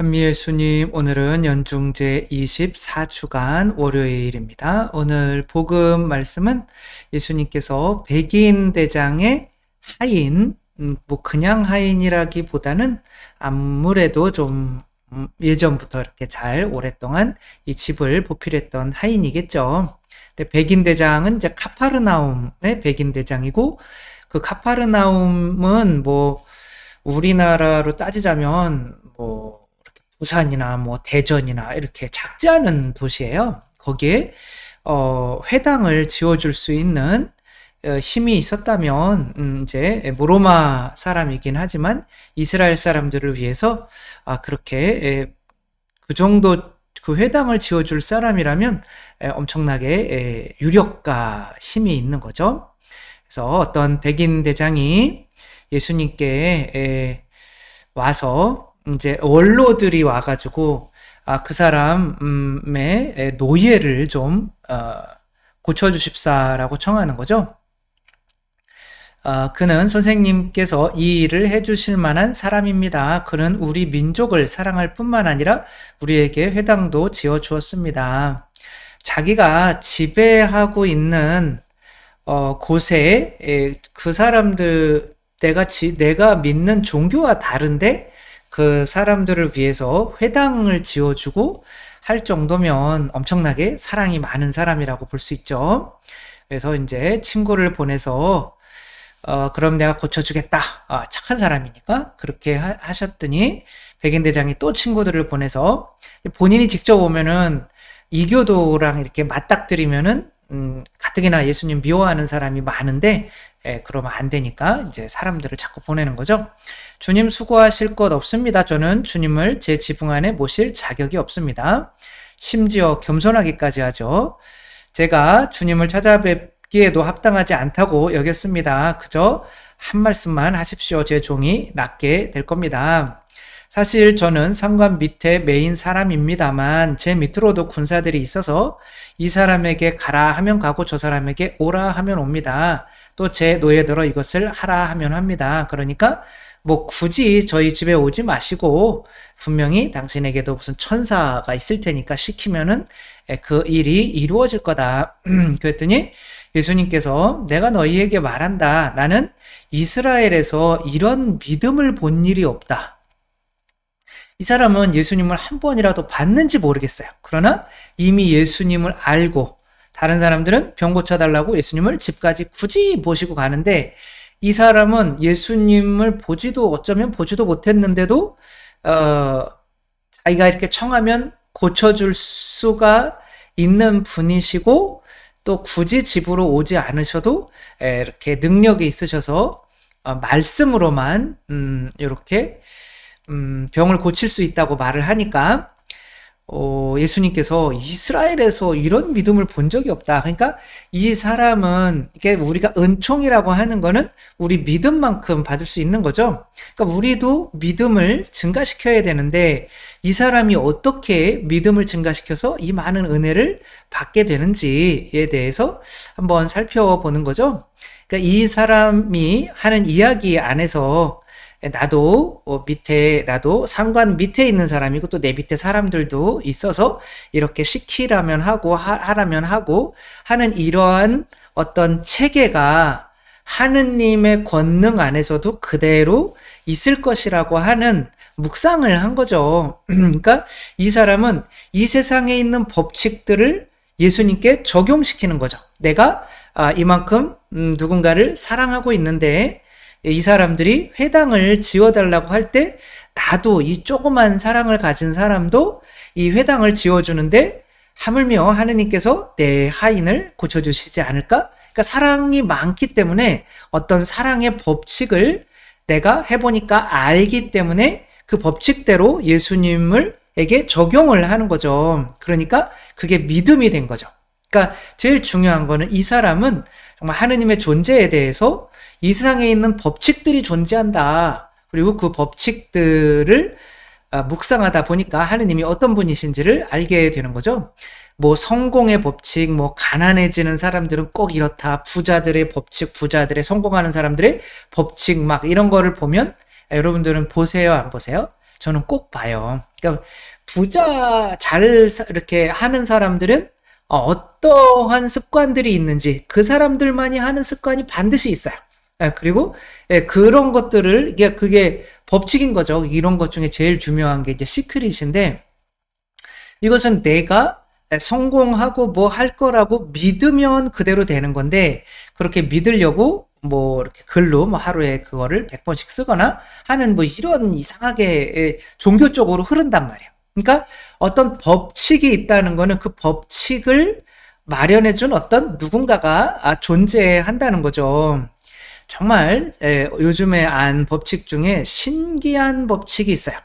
찬미예수님, 오늘은 연중제 24주간 월요일입니다. 오늘 복음 말씀은 예수님께서 백인 대장의 하인, 그냥 하인이라기보다는 아무래도 좀 예전부터 이렇게 잘 오랫동안 이 집을 보필했던 하인이겠죠. 근데 백인 대장은 이제 카파르나움의 백인 대장이고, 그 카파르나움은 우리나라로 따지자면 부산이나 대전이나 이렇게 작지 않은 도시예요. 거기에 회당을 지어줄 수 있는 힘이 있었다면 이제 로마 사람이긴 하지만 이스라엘 사람들을 위해서 그렇게 그 정도 그 회당을 지어줄 사람이라면 엄청나게 유력과 힘이 있는 거죠. 그래서 어떤 백인 대장이 예수님께 와서 이제 원로들이 와가지고 그 사람의 노예를 좀 고쳐주십사라고 청하는 거죠. 그는 선생님께서 이 일을 해주실 만한 사람입니다. 그는 우리 민족을 사랑할 뿐만 아니라 우리에게 회당도 지어주었습니다. 자기가 지배하고 있는 곳에 그 사람들 내가 믿는 종교와 다른데 그 사람들을 위해서 회당을 지어주고 할 정도면 엄청나게 사랑이 많은 사람이라고 볼 수 있죠. 그래서 이제 친구를 보내서 그럼 내가 고쳐주겠다. 착한 사람이니까 그렇게 하셨더니 백인 대장이 또 친구들을 보내서 본인이 직접 오면은 이교도랑 이렇게 맞닥뜨리면은 가뜩이나 예수님 미워하는 사람이 많은데 그러면 안 되니까 이제 사람들을 자꾸 보내는 거죠. 주님 수고하실 것 없습니다. 저는 주님을 제 지붕 안에 모실 자격이 없습니다. 심지어 겸손하기까지 하죠. 제가 주님을 찾아뵙기에도 합당하지 않다고 여겼습니다. 그저 한 말씀만 하십시오. 제 종이 낫게 될 겁니다. 사실 저는 상관 밑에 메인 사람입니다만 제 밑으로도 군사들이 있어서 이 사람에게 가라 하면 가고 저 사람에게 오라 하면 옵니다. 또 제 노예들어 이것을 하라 하면 합니다. 그러니까 굳이 저희 집에 오지 마시고 분명히 당신에게도 무슨 천사가 있을 테니까 시키면은 그 일이 이루어질 거다. 그랬더니 예수님께서 내가 너희에게 말한다. 나는 이스라엘에서 이런 믿음을 본 일이 없다. 이 사람은 예수님을 한 번이라도 봤는지 모르겠어요. 그러나 이미 예수님을 알고 다른 사람들은 병 고쳐달라고 예수님을 집까지 굳이 모시고 가는데 이 사람은 예수님을 어쩌면 보지도 못했는데도 자기가 이렇게 청하면 고쳐줄 수가 있는 분이시고 또 굳이 집으로 오지 않으셔도 이렇게 능력이 있으셔서 말씀으로만 이렇게 병을 고칠 수 있다고 말을 하니까 예수님께서 이스라엘에서 이런 믿음을 본 적이 없다. 그러니까 이 사람은 이게 우리가 은총이라고 하는 거는 우리 믿음만큼 받을 수 있는 거죠. 그러니까 우리도 믿음을 증가시켜야 되는데 이 사람이 어떻게 믿음을 증가시켜서 이 많은 은혜를 받게 되는지에 대해서 한번 살펴보는 거죠. 그러니까 이 사람이 하는 이야기 안에서 나도 상관 밑에 있는 사람이고 또 내 밑에 사람들도 있어서 이렇게 시키라면 하고 하라면 하고 하는 이러한 어떤 체계가 하느님의 권능 안에서도 그대로 있을 것이라고 하는 묵상을 한 거죠. 그러니까 이 사람은 이 세상에 있는 법칙들을 예수님께 적용시키는 거죠. 내가 이만큼 누군가를 사랑하고 있는데 이 사람들이 회당을 지어달라고 할 때 나도 이 조그만 사랑을 가진 사람도 이 회당을 지어주는데 하물며 하느님께서 내 하인을 고쳐주시지 않을까? 그러니까 사랑이 많기 때문에 어떤 사랑의 법칙을 내가 해보니까 알기 때문에 그 법칙대로 예수님에게 적용을 하는 거죠. 그러니까 그게 믿음이 된 거죠. 그러니까 제일 중요한 거는 이 사람은 정말 하느님의 존재에 대해서 이 세상에 있는 법칙들이 존재한다. 그리고 그 법칙들을 묵상하다 보니까 하느님이 어떤 분이신지를 알게 되는 거죠. 성공의 법칙, 가난해지는 사람들은 꼭 이렇다. 부자들의 법칙, 부자들의 성공하는 사람들의 법칙 이런 거를 보면 여러분들은 보세요, 안 보세요? 저는 꼭 봐요. 그러니까 부자 잘 이렇게 하는 사람들은 어떠한 습관들이 있는지 그 사람들만이 하는 습관이 반드시 있어요. 예, 그리고 예, 그런 것들을 이게 그게 법칙인 거죠. 이런 것 중에 제일 중요한 게 이제 시크릿인데 이것은 내가 성공하고 뭐 할 거라고 믿으면 그대로 되는 건데 그렇게 믿으려고 뭐 이렇게 글로 뭐 하루에 그거를 100번씩 쓰거나 하는 뭐 이런 이상하게 종교 쪽으로 흐른단 말이에요. 그러니까 어떤 법칙이 있다는 거는 그 법칙을 마련해 준 어떤 누군가가 존재한다는 거죠. 정말 요즘에 안 법칙 중에 신기한 법칙이 있어요.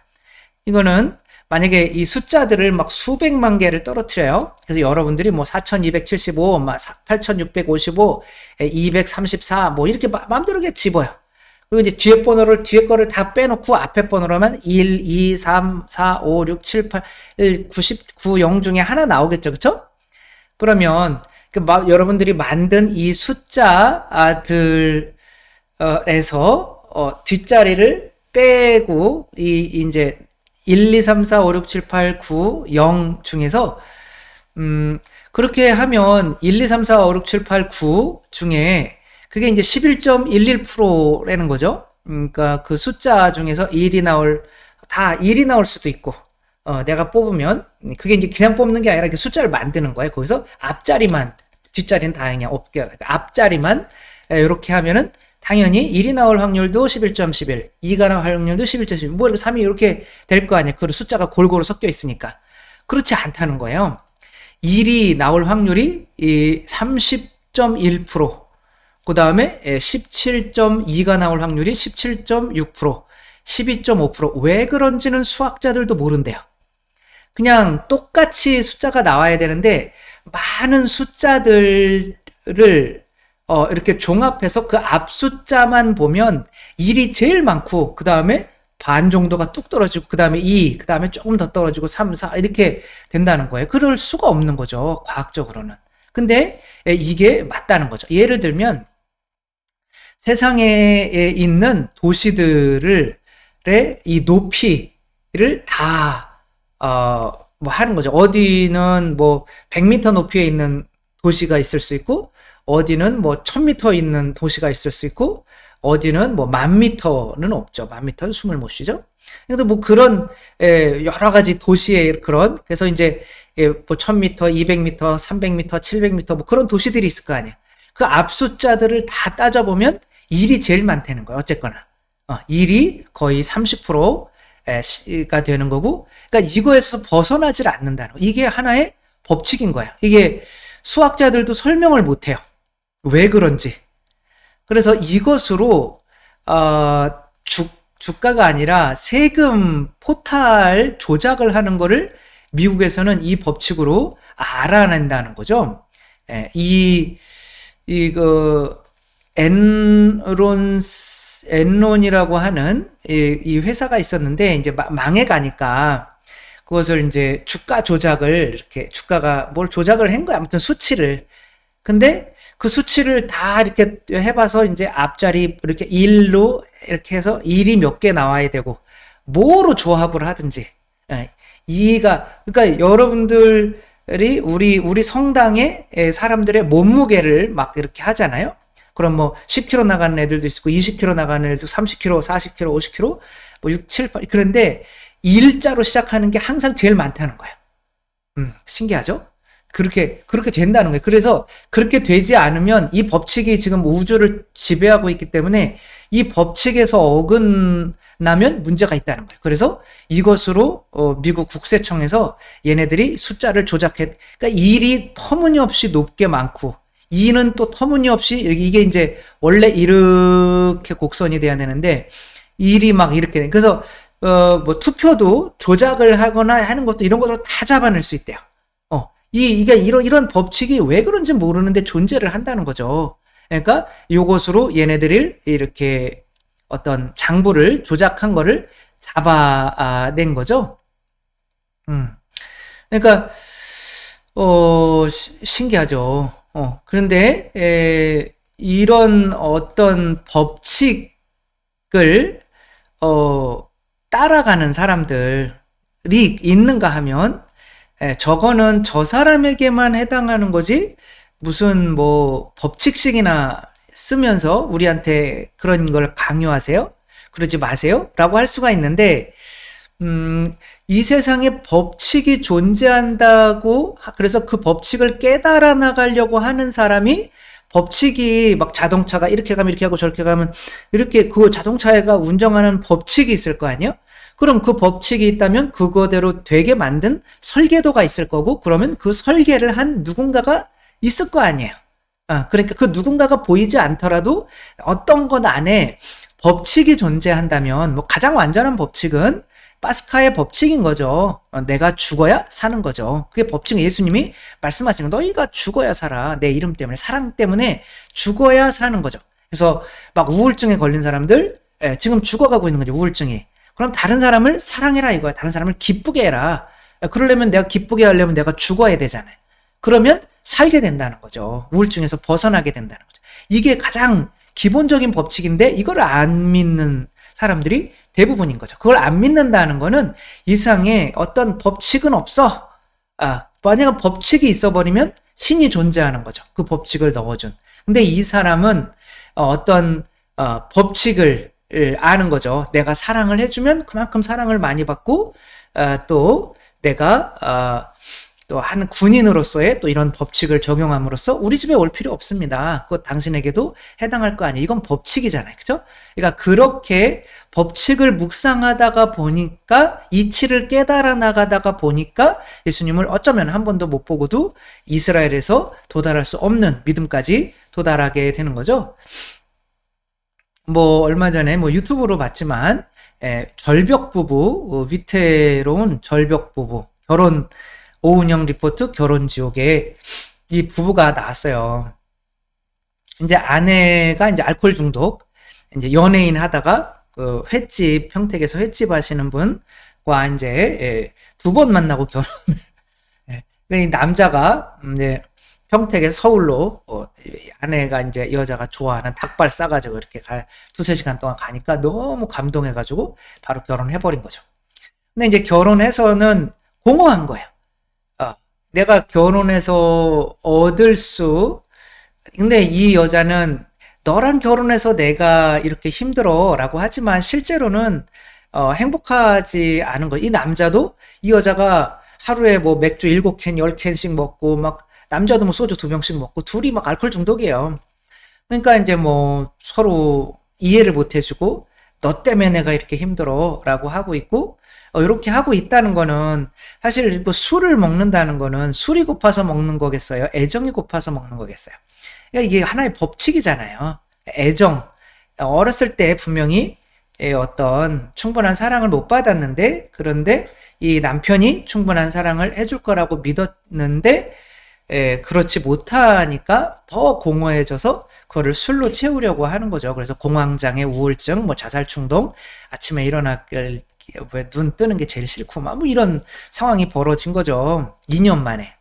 이거는 만약에 이 숫자들을 막 수백만 개를 떨어뜨려요. 그래서 여러분들이 뭐 4275, 막 8655, 234, 뭐 이렇게 마음대로 그냥 집어요. 그리고 이제 뒤에 거를 다 빼놓고 앞에 번호로만 1, 2, 3, 4, 5, 6, 7, 8, 1, 99, 0 중에 하나 나오겠죠. 그쵸? 그러면 여러분들이 만든 이 숫자들 에서 뒷자리를 빼고 이제 1, 2, 3, 4, 5, 6, 7, 8, 9, 0 중에서 그렇게 하면 1, 2, 3, 4, 5, 6, 7, 8, 9 중에 그게 이제 11.11%라는 거죠. 그러니까 그 숫자 중에서 1이 다 1이 나올 수도 있고 내가 뽑으면 그게 이제 그냥 뽑는 게 아니라 이렇게 숫자를 만드는 거예요. 거기서 앞자리만 뒷자리는 다 그냥 없게 그러니까 앞자리만 이렇게 하면은 당연히 1이 나올 확률도 11.11, 2가 나올 확률도 11.11, 뭐 이렇게 3이 이렇게 될 거 아니에요. 그 숫자가 골고루 섞여 있으니까. 그렇지 않다는 거예요. 1이 나올 확률이 30.1%, 그 다음에 17.2가 나올 확률이 17.6%, 12.5%. 왜 그런지는 수학자들도 모른대요. 그냥 똑같이 숫자가 나와야 되는데 많은 숫자들을 이렇게 종합해서 그 앞 숫자만 보면 1이 제일 많고 그 다음에 반 정도가 뚝 떨어지고 그 다음에 2, 그 다음에 조금 더 떨어지고 3, 4 이렇게 된다는 거예요. 그럴 수가 없는 거죠. 과학적으로는. 근데 이게 맞다는 거죠. 예를 들면 세상에 있는 도시들의 이 높이를 다 뭐 하는 거죠. 어디는 뭐 100m 높이에 있는 도시가 있을 수 있고 어디는 뭐 1000m 있는 도시가 있을 수 있고 어디는 뭐 1000m는 없죠. 1000m는 숨을 못 쉬죠. 그래서 뭐 그런 여러 가지 도시의 그런 그래서 이제 뭐 1000m, 200m, 300m, 700m 뭐 그런 도시들이 있을 거 아니에요. 그 앞 숫자들을 다 따져보면 1이 제일 많다는 거예요. 어쨌거나 1이 거의 30%가 되는 거고 그러니까 이거에서 벗어나질 않는다는 거. 이게 하나의 법칙인 거예요. 이게 수학자들도 설명을 못해요. 왜 그런지. 그래서 이것으로 주가가 아니라 세금 포탈 조작을 하는 거를 미국에서는 이 법칙으로 알아낸다는 거죠. 그 엔론이라고 하는 이 회사가 있었는데 이제 망해가니까 그것을 이제 주가 조작을 이렇게 주가가 뭘 조작을 한 거야. 아무튼 수치를. 근데 그 수치를 다 이렇게 해봐서 이제 앞자리 이렇게 1로 이렇게 해서 1이 몇 개 나와야 되고 뭐로 조합을 하든지 2가 그러니까 여러분들이 우리 성당의 사람들의 몸무게를 막 이렇게 하잖아요. 그럼 뭐 10kg 나가는 애들도 있고 20kg 나가는 애들도 30kg, 40kg, 50kg, 뭐 6, 7, 8 그런데 일자로 시작하는 게 항상 제일 많다는 거예요. 신기하죠? 그렇게 된다는 거예요. 그래서 그렇게 되지 않으면 이 법칙이 지금 우주를 지배하고 있기 때문에 이 법칙에서 어긋나면 문제가 있다는 거예요. 그래서 이것으로 미국 국세청에서 얘네들이 숫자를 조작해, 그러니까 1이 터무니없이 높게 많고 2는 또 터무니없이 이게 이제 원래 이렇게 곡선이 돼야 되는데 1이 막 이렇게 돼. 그래서 뭐 투표도 조작을 하거나 하는 것도 이런 것으로 다 잡아낼 수 있대요. 이게 이런 법칙이 왜 그런지 모르는데 존재를 한다는 거죠. 그러니까 요것으로 얘네들을 이렇게 어떤 장부를 조작한 거를 잡아낸 거죠. 그러니까 신기하죠. 그런데 이런 어떤 법칙을 따라가는 사람들이 있는가 하면 저거는 저 사람에게만 해당하는 거지 무슨 뭐 법칙식이나 쓰면서 우리한테 그런 걸 강요하세요? 그러지 마세요? 라고 할 수가 있는데 이 세상에 법칙이 존재한다고 그래서 그 법칙을 깨달아 나가려고 하는 사람이 법칙이 막 자동차가 이렇게 가면 이렇게 하고 저렇게 가면 이렇게 그 자동차가 운전하는 법칙이 있을 거 아니에요? 그럼 그 법칙이 있다면 그거대로 되게 만든 설계도가 있을 거고 그러면 그 설계를 한 누군가가 있을 거 아니에요. 그러니까 그 누군가가 보이지 않더라도 어떤 것 안에 법칙이 존재한다면 뭐 가장 완전한 법칙은 파스카의 법칙인 거죠. 내가 죽어야 사는 거죠. 그게 법칙은 예수님이 말씀하시는 거. 너희가 죽어야 살아. 내 이름 때문에 사랑 때문에 죽어야 사는 거죠. 그래서 막 우울증에 걸린 사람들 지금 죽어가고 있는 거죠. 우울증이. 그럼 다른 사람을 사랑해라 이거야. 다른 사람을 기쁘게 해라. 그러려면 내가 기쁘게 하려면 내가 죽어야 되잖아요. 그러면 살게 된다는 거죠. 우울증에서 벗어나게 된다는 거죠. 이게 가장 기본적인 법칙인데 이걸 안 믿는 사람들이 대부분인 거죠. 그걸 안 믿는다는 거는 이 세상에 어떤 법칙은 없어. 만약 법칙이 있어버리면 신이 존재하는 거죠. 그 법칙을 넣어준. 근데 이 사람은 어떤 법칙을 아는 거죠. 내가 사랑을 해주면 그만큼 사랑을 많이 받고 또 내가 또 한 군인으로서의 또 이런 법칙을 적용함으로써 우리 집에 올 필요 없습니다. 그거 당신에게도 해당할 거 아니에요. 이건 법칙이잖아요. 그죠? 그러니까 그렇게 법칙을 묵상하다가 보니까 이치를 깨달아 나가다가 보니까 예수님을 어쩌면 한 번도 못 보고도 이스라엘에서 도달할 수 없는 믿음까지 도달하게 되는 거죠. 뭐 얼마 전에 뭐 유튜브로 봤지만 절벽 부부, 위태로운 절벽 부부 결혼 오은영 리포트 결혼지옥에 이 부부가 나왔어요. 이제 아내가 이제 알코올 중독, 이제 연예인 하다가 그 횟집, 평택에서 횟집 하시는 분과 이제 두 번 만나고 결혼을. 이 남자가 이제 평택에서 서울로 아내가 이제 여자가 좋아하는 닭발 싸가지고 이렇게 두세 시간 동안 가니까 너무 감동해가지고 바로 결혼해버린 거죠. 근데 이제 결혼해서는 공허한 거예요. 내가 결혼해서 얻을 근데 이 여자는 너랑 결혼해서 내가 이렇게 힘들어 라고 하지만 실제로는 행복하지 않은 거예요. 이 남자도 이 여자가 하루에 뭐 맥주 7캔, 10캔씩 먹고 막 남자도 뭐 소주 2병씩 먹고 둘이 막 알코올 중독이에요. 그러니까 이제 뭐 서로 이해를 못 해주고 너 때문에 내가 이렇게 힘들어 라고 하고 있고 이렇게 하고 있다는 거는 사실 뭐 술을 먹는다는 거는 술이 고파서 먹는 거겠어요? 애정이 고파서 먹는 거겠어요? 그러니까 이게 하나의 법칙이잖아요. 애정. 어렸을 때 분명히 어떤 충분한 사랑을 못 받았는데 그런데 이 남편이 충분한 사랑을 해줄 거라고 믿었는데 그렇지 못하니까 더 공허해져서 그거를 술로 채우려고 하는 거죠. 그래서 공황장애, 우울증, 뭐 자살충동, 아침에 일어나길 눈 뜨는 게 제일 싫고 막 뭐 이런 상황이 벌어진 거죠. 2년 만에.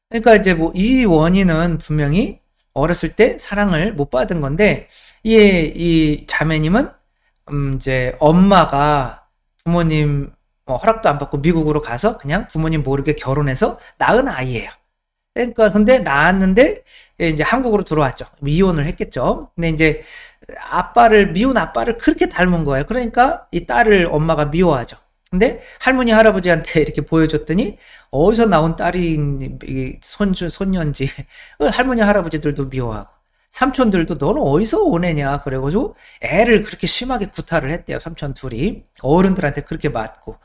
그러니까 이제 뭐 이 원인은 분명히 어렸을 때 사랑을 못 받은 건데 이 자매님은 이제 엄마가 부모님 허락도 안 받고 미국으로 가서 그냥 부모님 모르게 결혼해서 낳은 아이예요. 그러니까 근데 낳았는데 이제 한국으로 들어왔죠. 이혼을 했겠죠. 근데 이제 미운 아빠를 그렇게 닮은 거예요. 그러니까 이 딸을 엄마가 미워하죠. 근데 할머니 할아버지한테 이렇게 보여줬더니 어디서 나온 딸이 손녀인지 할머니 할아버지들도 미워하고 삼촌들도 너는 어디서 온 애냐 그래가지고 애를 그렇게 심하게 구타를 했대요. 삼촌 둘이 어른들한테 그렇게 맞고.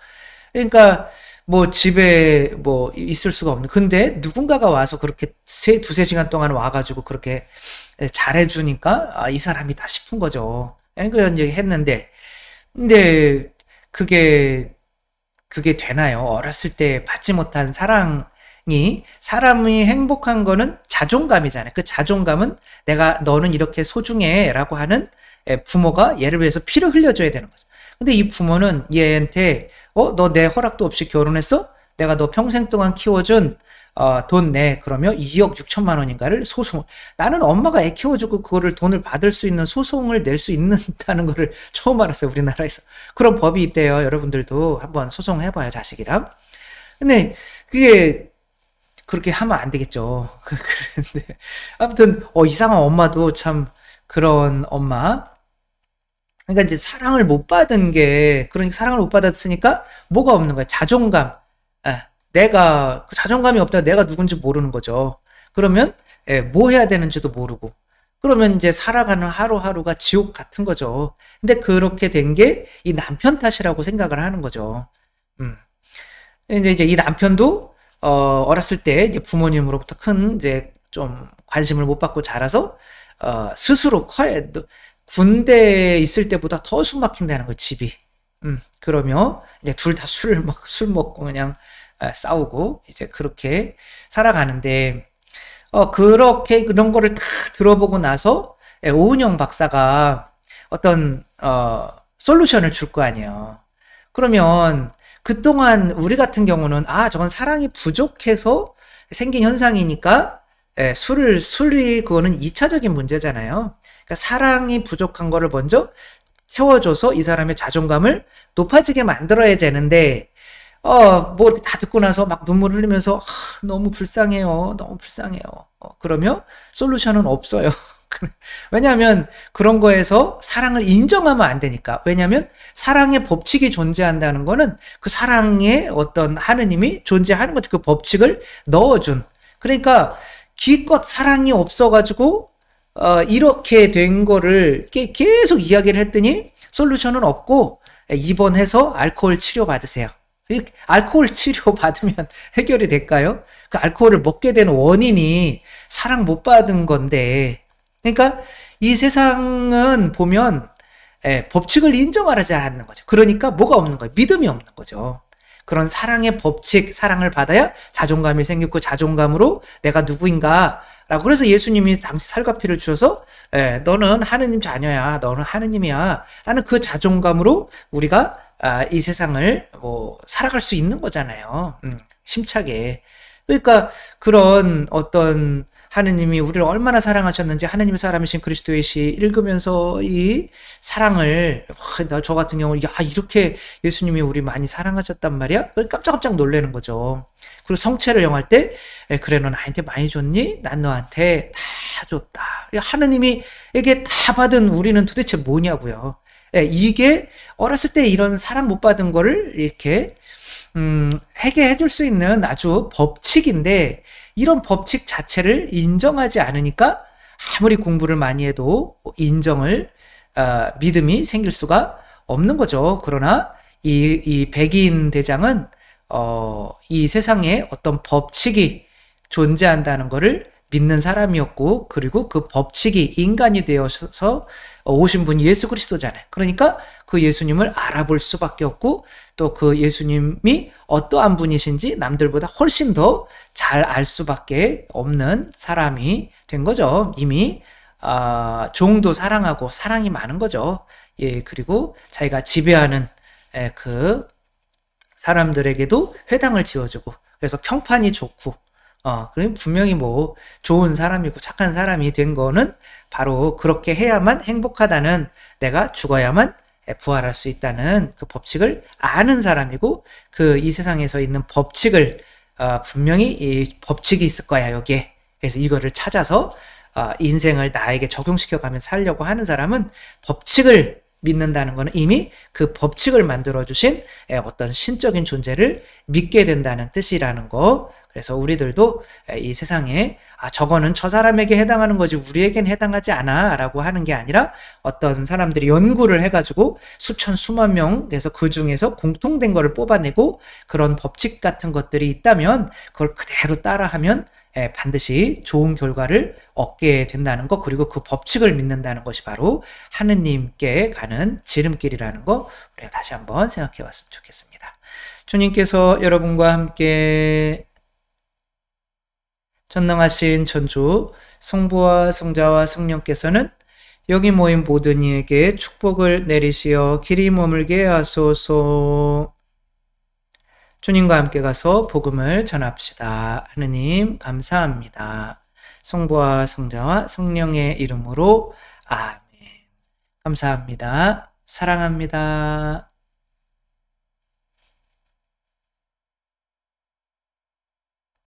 그러니까 뭐 집에 뭐 있을 수가 없는. 근데 누군가가 와서 그렇게 두세 시간 동안 와가지고 그렇게 잘해주니까 이 사람이 다 싶은 거죠. 그러니까 이제 했는데 근데 그게 되나요? 어렸을 때 받지 못한 사랑이 사람이 행복한 거는 자존감이잖아요. 그 자존감은 너는 이렇게 소중해 라고 하는 부모가 얘를 위해서 피를 흘려줘야 되는 거죠. 근데 이 부모는 얘한테 너 내 허락도 없이 결혼했어? 내가 너 평생 동안 키워준 돈 내. 그러면 2억 6천만 원인가를 소송. 나는 엄마가 애 키워주고 그거를 돈을 받을 수 있는 소송을 낼 수 있다는 거를 처음 알았어요. 우리나라에서. 그런 법이 있대요. 여러분들도 한번 소송해봐요. 자식이랑. 근데 그게 그렇게 하면 안 되겠죠. 그런데 아무튼 이상한 엄마도 참 그런 엄마. 그러니까 이제 사랑을 못 받은 게 그러니까 사랑을 못 받았으니까 뭐가 없는 거야? 자존감. 내가 자존감이 없다. 내가 누군지 모르는 거죠. 그러면 뭐 해야 되는지도 모르고. 그러면 이제 살아가는 하루하루가 지옥 같은 거죠. 근데 그렇게 된 게 이 남편 탓이라고 생각을 하는 거죠. 이제 이 남편도 어렸을 때 이제 부모님으로부터 큰 이제 좀 관심을 못 받고 자라서 스스로 군대에 있을 때보다 더 숨 막힌다는 거 집이. 그러며 이제 둘 다 술 먹고 그냥 싸우고 이제 그렇게 살아가는데 그렇게 그런 거를 다 들어보고 나서 오은영 박사가 어떤 솔루션을 줄 거 아니에요. 그러면 그동안 우리 같은 경우는 저건 사랑이 부족해서 생긴 현상이니까 술이 그거는 2차적인 문제잖아요. 그러니까 사랑이 부족한 거를 먼저 채워줘서 이 사람의 자존감을 높아지게 만들어야 되는데 뭐 이렇게 다 듣고 나서 막 눈물 흘리면서 너무 불쌍해요. 너무 불쌍해요. 그러면 솔루션은 없어요. 왜냐하면 그런 거에서 사랑을 인정하면 안 되니까. 왜냐하면 사랑의 법칙이 존재한다는 거는 그 사랑의 어떤 하느님이 존재하는 거죠. 그 법칙을 넣어준. 그러니까 기껏 사랑이 없어가지고 이렇게 된 거를 계속 이야기를 했더니 솔루션은 없고 입원해서 알코올 치료 받으세요. 알코올 치료 받으면 해결이 될까요? 그 알코올을 먹게 된 원인이 사랑 못 받은 건데, 그러니까 이 세상은 보면 법칙을 인정하지 않는 거죠. 그러니까 뭐가 없는 거예요? 믿음이 없는 거죠. 그런 사랑의 법칙, 사랑을 받아야 자존감이 생기고 자존감으로 내가 누구인가 라고. 그래서 예수님이 당시 살과 피를 주셔서 너는 하느님 자녀야, 너는 하느님이야 라는 그 자존감으로 우리가 이 세상을 살아갈 수 있는 거잖아요. 힘차게. 그러니까 그런 어떤 하느님이 우리를 얼마나 사랑하셨는지 하느님의 사람이신 그리스도의 시 읽으면서 이 사랑을 저 같은 경우는 이렇게 예수님이 우리 많이 사랑하셨단 말이야? 깜짝깜짝 놀라는 거죠. 그리고 성체를 영할 때 그래 너 나한테 많이 줬니? 난 너한테 다 줬다. 하느님이에게 다 받은 우리는 도대체 뭐냐고요. 이게 어렸을 때 이런 사랑 못 받은 거를 이렇게 해결해 줄 수 있는 아주 법칙인데, 이런 법칙 자체를 인정하지 않으니까 아무리 공부를 많이 해도 믿음이 생길 수가 없는 거죠. 그러나 이 백인 대장은 이 세상에 어떤 법칙이 존재한다는 것을 믿는 사람이었고, 그리고 그 법칙이 인간이 되어서 오신 분이 예수 그리스도잖아요. 그러니까 그 예수님을 알아볼 수밖에 없고, 또 그 예수님이 어떠한 분이신지 남들보다 훨씬 더 잘 알 수밖에 없는 사람이 된 거죠. 이미 종도 사랑하고 사랑이 많은 거죠. 그리고 자기가 지배하는 그 사람들에게도 회당을 지어주고, 그래서 평판이 좋고, 그럼 분명히 좋은 사람이고 착한 사람이 된 거는 바로 그렇게 해야만 행복하다는, 내가 죽어야만 부활할 수 있다는 그 법칙을 아는 사람이고, 이 세상에서 있는 법칙을 분명히 이 법칙이 있을 거야 여기에. 그래서 이거를 찾아서 인생을 나에게 적용시켜가며 살려고 하는 사람은 법칙을 믿는다는 것은 이미 그 법칙을 만들어주신 어떤 신적인 존재를 믿게 된다는 뜻이라는 거. 그래서 우리들도 이 세상에 저거는 저 사람에게 해당하는 거지 우리에겐 해당하지 않아 라고 하는 게 아니라, 어떤 사람들이 연구를 해가지고 수천 수만 명 돼서 그 중에서 공통된 거를 뽑아내고 그런 법칙 같은 것들이 있다면 그걸 그대로 따라하면 반드시 좋은 결과를 얻게 된다는 것, 그리고 그 법칙을 믿는다는 것이 바로 하느님께 가는 지름길이라는 거, 우리가 다시 한번 생각해 봤으면 좋겠습니다. 주님께서 여러분과 함께 전능하신 천주 성부와 성자와 성령께서는 여기 모인 모든 이에게 축복을 내리시어 길이 머물게 하소서. 주님과 함께 가서 복음을 전합시다. 하느님 감사합니다. 성부와 성자와 성령의 이름으로 아멘. 감사합니다. 사랑합니다.